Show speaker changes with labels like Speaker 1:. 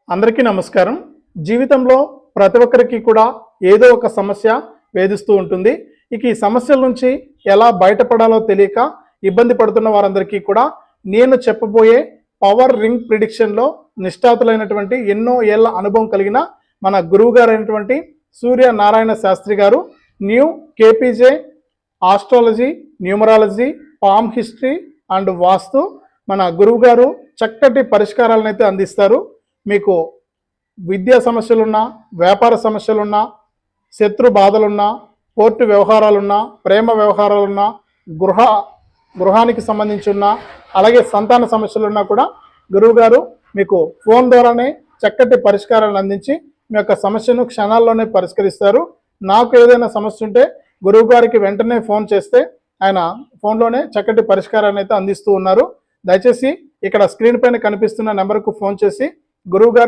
Speaker 1: అందరికీ నమస్కారం. జీవితంలో ప్రతి ఒక్కరికి కూడా ఏదో ఒక సమస్య వేధిస్తూ ఉంటుంది. ఇక ఈ సమస్యల నుంచి ఎలా బయటపడాలో తెలియక ఇబ్బంది పడుతున్న వారందరికీ కూడా నేను చెప్పబోయే పవర్ రింగ్ ప్రిడిక్షన్లో నిష్ఠాతులైనటువంటి ఎన్నో ఏళ్ల అనుభవం కలిగిన మన గురువు గారైనటువంటి సూర్య నారాయణ శాస్త్రి గారు new KPJ astrology, numerology, palm history and vastu మన గురువు గారు చక్కటి పరిష్కారాలను అయితే అందిస్తారు. మీకు విద్యా సమస్యలున్నా, వ్యాపార సమస్యలున్నా, శత్రు బాధలున్నా, కోర్టు వ్యవహారాలున్నా, ప్రేమ వ్యవహారాలున్నా, గృహానికి సంబంధించి ఉన్నా, అలాగే సంతాన సమస్యలున్నా కూడా గురువుగారు మీకు ఫోన్ ద్వారానే చక్కటి పరిష్కారాలను అందించి మీ యొక్క సమస్యను క్షణాల్లోనే పరిష్కరిస్తారు. నాకు ఏదైనా సమస్య ఉంటే గురువుగారికి వెంటనే ఫోన్ చేస్తే ఆయన ఫోన్లోనే చక్కటి పరిష్కారాన్ని అయితే అందిస్తూ ఉన్నారు. దయచేసి ఇక్కడ స్క్రీన్ పైన కనిపిస్తున్న నెంబర్కు ఫోన్ చేసి గురువుగారు